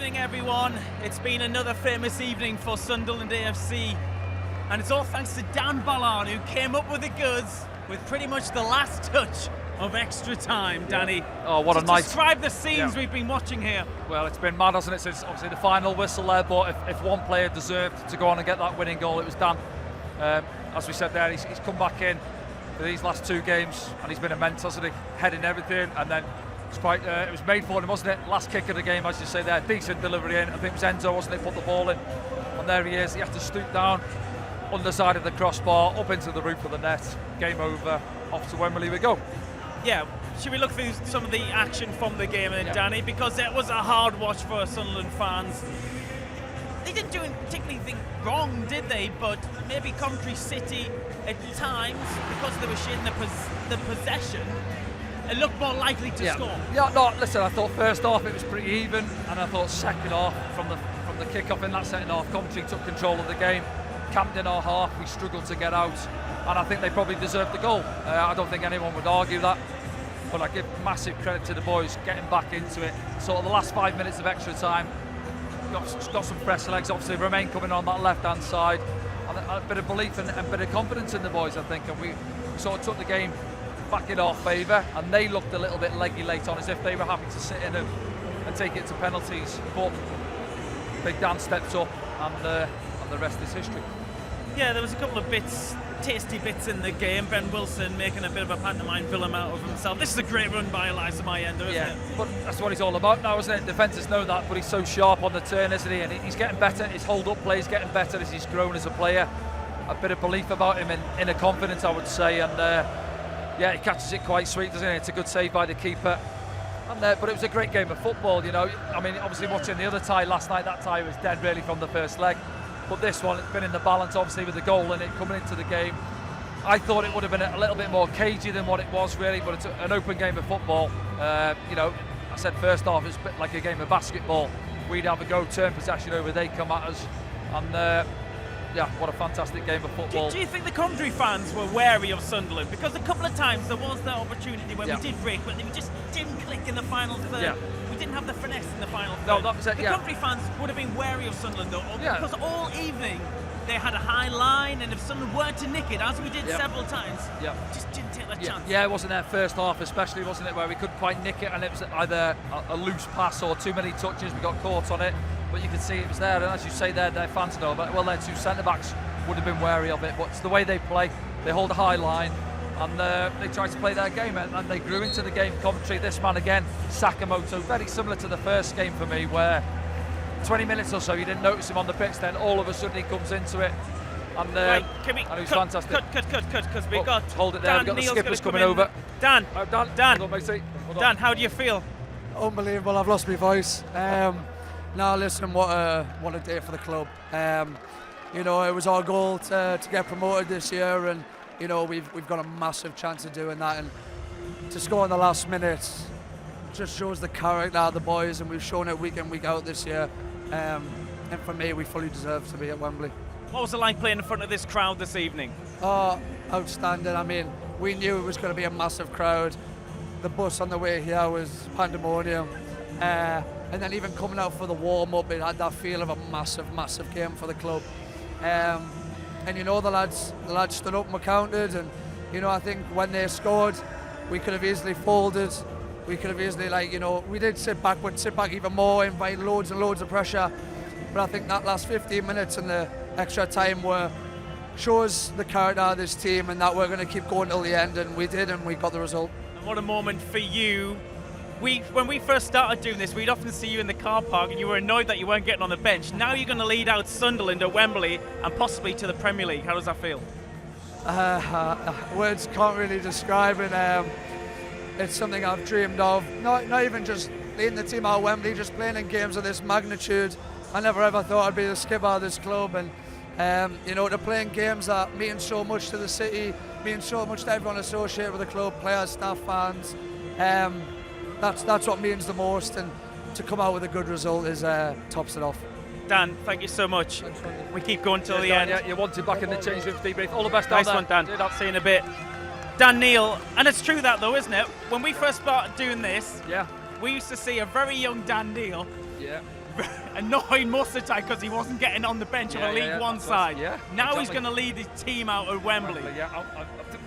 evening, everyone. It's been another famous evening for Sunderland AFC, and it's all thanks to Dan Ballard, who came up with the goods with pretty much the last touch of extra time. Danny, oh, what a night! Describe the scenes we've been watching here. Well, it's been mad, hasn't it, since obviously the final whistle there, but if one player deserved to go on and get that winning goal, it was Dan. As we said there, he's come back in for these last two games, and he's been immense, hasn't he? Heading everything, and then it was made for him, wasn't it? Last kick of the game, as you say there, decent delivery in. I think it was Enzo, wasn't it, put the ball in, and there he is. He has to stoop down, underside of the crossbar, up into the roof of the net. Game over. Off to Wembley we go. Yeah, should we look through some of the action from the game then, Danny? Because it was a hard watch for Sunderland fans. They didn't do anything wrong, did they? But maybe Coventry City, at times, because they were sharing the possession, it looked more likely to score. Yeah, no, listen, I thought first half it was pretty even, and I thought second half, from the kick-off in that second half, Coventry took control of the game, camped in our half, we struggled to get out, and I think they probably deserved the goal. I don't think anyone would argue that, but I give massive credit to the boys getting back into it. Sort of the last 5 minutes of extra time, got some fresh legs, obviously Romain coming on that left-hand side, and a bit of belief and a bit of confidence in the boys, I think, and we sort of took the game back in our favour, and they looked a little bit leggy late on, as if they were happy to sit in and take it to penalties, but Big Dan stepped up, and the rest is history. Yeah, there was a couple of tasty bits in the game. Ben Wilson making a bit of a pantomime film out of himself. This is a great run by Eliza Mayenda, isn't it? But that's what he's all about now, isn't it? Defenders know that, but he's so sharp on the turn, isn't he? And he's getting better. His hold-up play is getting better as he's grown as a player. A bit of belief about him, in a confidence, I would say, and yeah, he catches it quite sweet, doesn't he? It's a good save by the keeper. And but it was a great game of football, you know. I mean, obviously watching the other tie last night, that tie was dead really from the first leg. But this one, it's been in the balance, obviously, with the goal in it coming into the game. I thought it would have been a little bit more cagey than what it was, really, but it's an open game of football. You know, I said first half, it's a bit like a game of basketball. We'd have a go, turn possession over, they come at us. And yeah, what a fantastic game of football. Do you think the Coventry fans were wary of Sunderland? Because a couple of times there was that opportunity when we did break, but they just didn't click in the final third. Yeah. We didn't have the finesse in the final third. No, that was it, the Coventry fans would have been wary of Sunderland, though, because all evening they had a high line, and if Sunderland were to nick it, as we did several times, just didn't take that chance. Yeah, it wasn't their first half especially, wasn't it, where we couldn't quite nick it, and it was either a loose pass or too many touches. We got caught on it, but you could see it was there, and as you say, their fans know, but well, their two centre-backs would have been wary of it, but it's the way they play. They hold a high line, and they try to play their game, and they grew into the game. Coventry, this man again, Sakamoto, very similar to the first game for me, where 20 minutes or so you didn't notice him on the pitch, then all of a sudden he comes into it, and right, and he's fantastic. Cut, because we've got hold it there. We've got the skippers coming over. Dan, Hold on, matey. Dan, how do you feel? Unbelievable. I've lost my voice. Now listen, what a day for the club. You know, it was our goal to get promoted this year, and you know we've got a massive chance of doing that, and to score in the last minute just shows the character of the boys, and we've shown it week in, week out this year. And for me, we fully deserve to be at Wembley. What was it like playing in front of this crowd this evening? Oh, outstanding. I mean, we knew it was going to be a massive crowd. The bus on the way here was pandemonium. And then even coming out for the warm-up, it had that feel of a massive, massive game for the club. And you know, the lads stood up and were counted, and you know, I think when they scored, we could have easily folded. We could have easily, we did sit back even more, invite loads and loads of pressure. But I think that last 15 minutes and the extra time shows the character of this team, and that we're going to keep going till the end, and we did, and we got the result. And what a moment for you. When we first started doing this, we'd often see you in the car park and you were annoyed that you weren't getting on the bench. Now you're going to lead out Sunderland at Wembley and possibly to the Premier League. How does that feel? Words can't really describe it. It's something I've dreamed of. Not even just leading the team out at Wembley, just playing in games of this magnitude. I never ever thought I'd be the skipper of this club, and you know, to play in games that mean so much to the city, mean so much to everyone associated with the club, players, staff, fans. That's what means the most, and to come out with a good result is tops it off. Dan, thank you so much. We keep going till the end. Yeah, you wanted back in the change room debrief. All the best. Nice one, Dan. See you in a bit. Dan Neil, and it's true that though, isn't it? When we first started doing this, we used to see a very young Dan Neil annoying most of the time because he wasn't getting on the bench of a League One side. Now he's going to lead his team out at Wembley.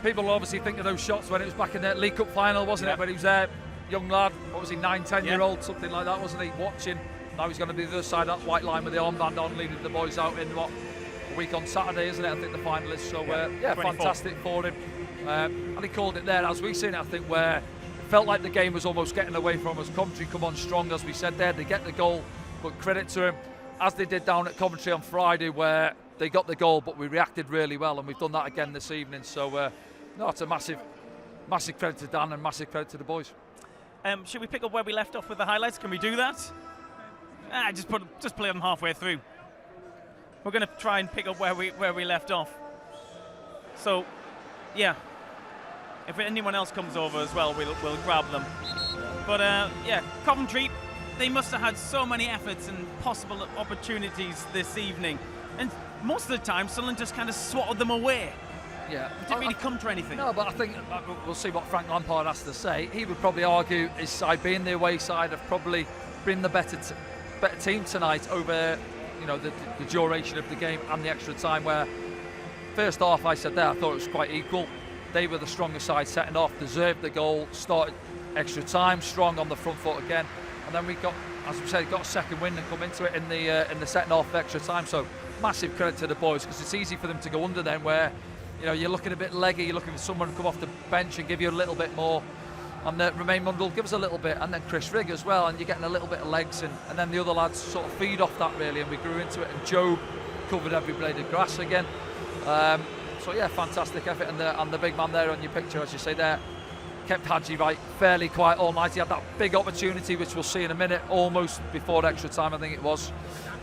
People obviously think of those shots when it was back in the League Cup final, wasn't it? When he was there, young lad, what was he, 9-10-year-old, something like that, wasn't he? Watching. Now he's going to be the other side of that white line with the armband on, leading the boys out in a week on Saturday, isn't it? I think the final is. So fantastic for him. And he called it there, as we've seen it, I think, where it felt like the game was almost getting away from us. Coventry come on strong, as we said there. They get the goal, but credit to him, as they did down at Coventry on Friday, where they got the goal, but we reacted really well, and we've done that again this evening. So, it's a massive credit to Dan and massive credit to the boys. Should we pick up where we left off with the highlights? Can we do that? Just play them halfway through. We're going to try and pick up where we left off. So, yeah. If anyone else comes over as well, we'll grab them. But Coventry, they must have had so many efforts and possible opportunities this evening, and most of the time Sunderland just kind of swatted them away. Yeah, it didn't really come to anything. No, but I think we'll see what Frank Lampard has to say. He would probably argue his side, being the away side, have probably been the better team tonight over, the duration of the game and the extra time. Where first half, I said there, I thought it was quite equal. They were the stronger side setting off, deserved the goal, started extra time strong on the front foot again, and then we got, as we said, got a second win and come into it in the setting off of extra time. So massive credit to the boys, because it's easy for them to go under then, where you're looking a bit leggy, you're looking for someone to come off the bench and give you a little bit more. And Romain Mundle gives a little bit, and then Chris Rigg as well, and you're getting a little bit of legs, and then the other lads sort of feed off that really, and we grew into it, and Job covered every blade of grass again. So yeah, fantastic effort, and the big man there on your picture, as you say there, kept Hadji Wright fairly quiet all night. He had that big opportunity, which we'll see in a minute, almost before extra time, I think it was.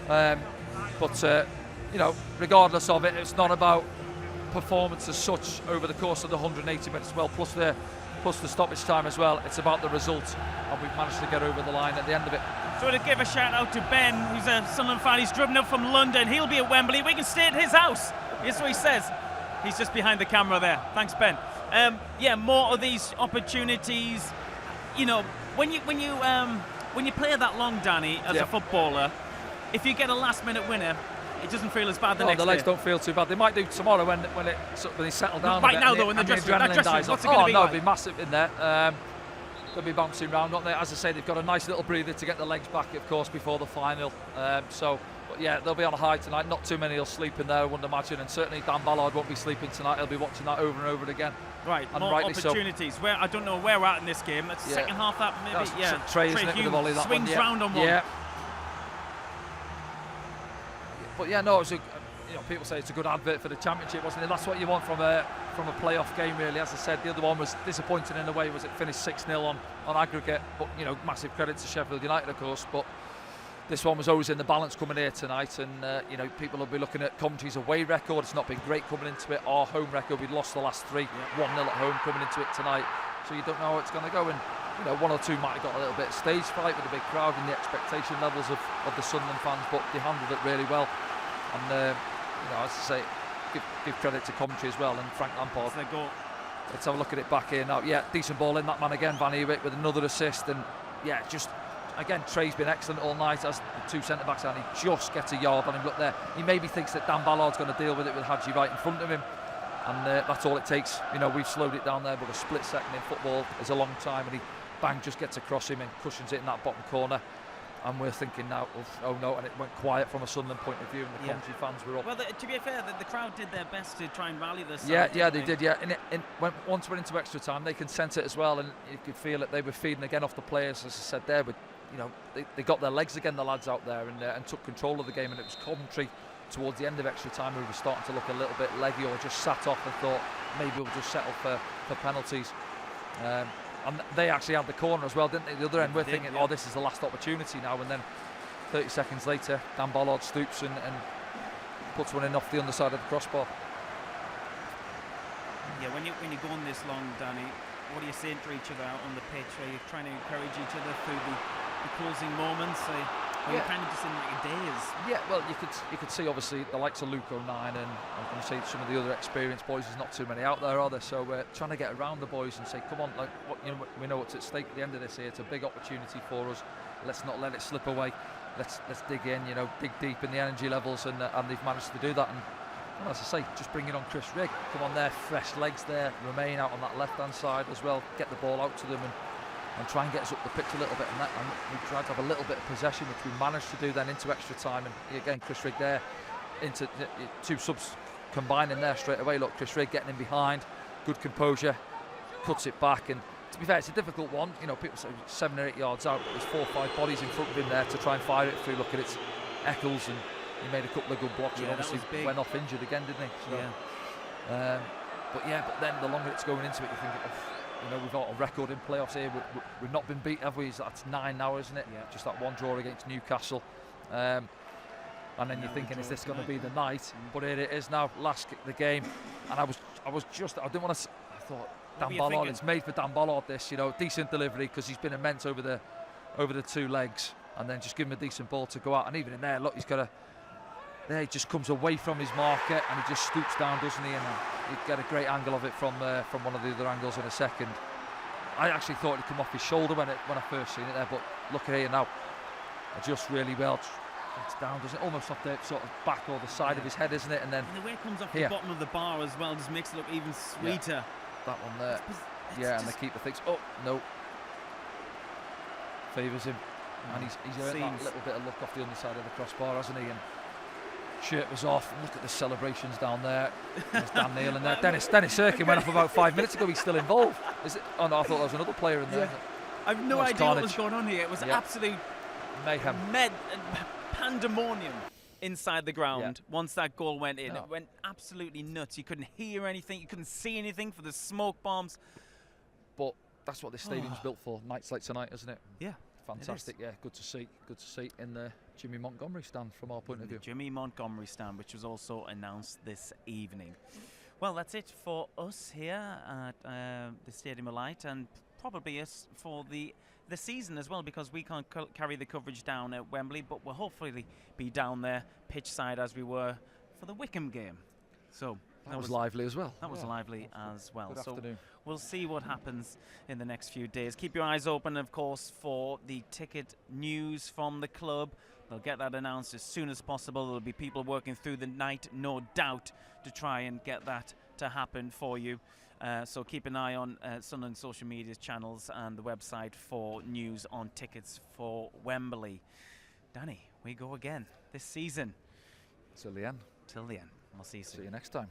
But regardless of it, it's not about performance as such over the course of the 180 minutes, well, plus the stoppage time as well. It's about the result, and we've managed to get over the line at the end of it. So to give a shout out to Ben, who's a Sunderland fan. He's driven up from London. He'll be at Wembley. We can stay at his house. That's what he says. He's just behind the camera there. Thanks, Ben. More of these opportunities. When you play that long, Danny, as a footballer, if you get a last-minute winner, it doesn't feel as bad the next day. The legs don't feel too bad. They might do tomorrow when they settle down. Right now, though, in the dressing room, what's it going to be like? It'll be massive in there. They'll be bouncing around, won't they? As I say, they've got a nice little breather to get the legs back, of course, before the final. But yeah, they'll be on a high tonight. Not too many will sleep in there, I wouldn't imagine. And certainly Dan Ballard won't be sleeping tonight. He'll be watching that over and over again. Right, and more opportunities. So. I don't know where we're at in this game. That's the second half, that maybe. That's Trey, isn't it, with the volley, that swings one, round on one. Yeah. But yeah, no, it was people say it's a good advert for the Championship, wasn't it? That's what you want from a playoff game, really. As I said, the other one was disappointing in a way. Was it finished 6-0 on aggregate? But massive credit to Sheffield United, of course. But this one was always in the balance coming here tonight, and people will be looking at Coventry's away record. It's not been great coming into it. Our home record, we'd lost the last 3, 1-0 at home coming into it tonight. So you don't know how it's going to go. And one or two might have got a little bit of stage fright with the big crowd and the expectation levels of the Sunderland fans, but they handled it really well. And as I say, give credit to Coventry as well, and Frank Lampard. Let's have a look at it back here now. Yeah, decent ball in, that man again, Van Ewijk, with another assist. And yeah, just again, Trey's been excellent all night as the two centre-backs, and he just gets a yard on him. Look there, he maybe thinks that Dan Ballard's going to deal with it with Hadji right in front of him, and that's all it takes. We've slowed it down there, but a split second in football is a long time, and he just gets across him and cushions it in that bottom corner. And we're thinking now, oh no, and it went quiet from a Sunderland point of view, and the Coventry fans were up. Well, to be fair, the crowd did their best to try and rally this. Yeah, they did. Yeah, once went into extra time, they can sense it as well, and you could feel that they were feeding again off the players, as I said there. But they got their legs again, the lads out there, and took control of the game. And it was Coventry towards the end of extra time who were starting to look a little bit leggy, or just sat off and thought maybe we'll just settle for penalties. And they actually had the corner as well, didn't they? The other end, we're thinking, this is the last opportunity now. And then 30 seconds later, Dan Ballard stoops and puts one in off the underside of the crossbar. Yeah, when you go on this long, Danny, what are you saying to each other out on the pitch? Are you trying to encourage each other through the closing moments? Or are you kind of just in like a daze? Yeah, well, you could see obviously the likes of Luke O'Nien, and I'm going to say some of the other experienced boys. There's not too many out there, are there? So we're trying to get around the boys and say, come on, we know what's at stake at the end of this here. It's a big opportunity for us. Let's not let it slip away. let's dig in, dig deep in the energy levels, and they've managed to do that. And well, as I say, just bringing on Chris Rigg, come on there, fresh legs there, remain out on that left-hand side as well, get the ball out to them and try and get us up the pitch a little bit. And we tried to have a little bit of possession, which we managed to do then into extra time. And again, Chris Rigg there, into two subs combining there straight away. Look, Chris Rigg getting in behind, good composure, cuts it back. And to be fair, it's a difficult one. People say 7 or 8 yards out, but there's 4 or 5 bodies in front of him there to try and fire it through. Look at it, Eccles, and he made a couple of good blocks, and obviously went off injured again, didn't he? So, but then the longer it's going into it, you think, we've got a record in playoffs here. We've not been beat, have we? That's 9 now, isn't it? Yeah. Just that one draw against Newcastle. And then you're thinking, is this going to be the night? But here it is now, last kick of the game. And I didn't want to. I thought, Dan Ballard, it's made for Dan Ballard. This, decent delivery, because he's been immense over the 2 legs, and then just give him a decent ball to go out. And even in there, look, he just comes away from his marker and he just scoops down, doesn't he? And you get a great angle of it from one of the other angles in a second. I actually thought it'd come off his shoulder when I first seen it there, but look at here now, adjusts really well. It's down, doesn't it? Almost off the sort of back or the side of his head, isn't it? And then the way it comes off the bottom of the bar as well just makes it look even sweeter. Yeah, that one there. And the keeper thinks, oh no, favours him, and he's earned that little bit of luck off the underside of the crossbar, hasn't he? And shirt was off. And look at the celebrations down there. There's Dan Neil in there. Dennis Erkin went off about 5 minutes ago. He's still involved. Is it? Oh no, I thought there was another player in there. Yeah. I've no idea what was going on here. It was absolute mayhem, pandemonium inside the ground. Once that goal went in, it went absolutely nuts. You couldn't hear anything. You couldn't see anything for the smoke bombs. But that's what this stadium's built for. Nights like tonight, isn't it? Yeah. Fantastic, good to see in the Jimmy Montgomery stand from our point of view. Jimmy Montgomery stand, which was also announced this evening. Well, that's it for us here at the Stadium of Light, and probably us for the season as well, because we can't carry the coverage down at Wembley, but we'll hopefully be down there pitch side as we were for the Wickham game. So that was lively as well. That was lively as well. Good afternoon. We'll see what happens in the next few days. Keep your eyes open, of course, for the ticket news from the club. They'll get that announced as soon as possible. There'll be people working through the night, no doubt, to try and get that to happen for you. So keep an eye on Sunderland social media channels and the website for news on tickets for Wembley. Danny, we go again this season. Till the end. Till the end. We'll see you soon. See you next time.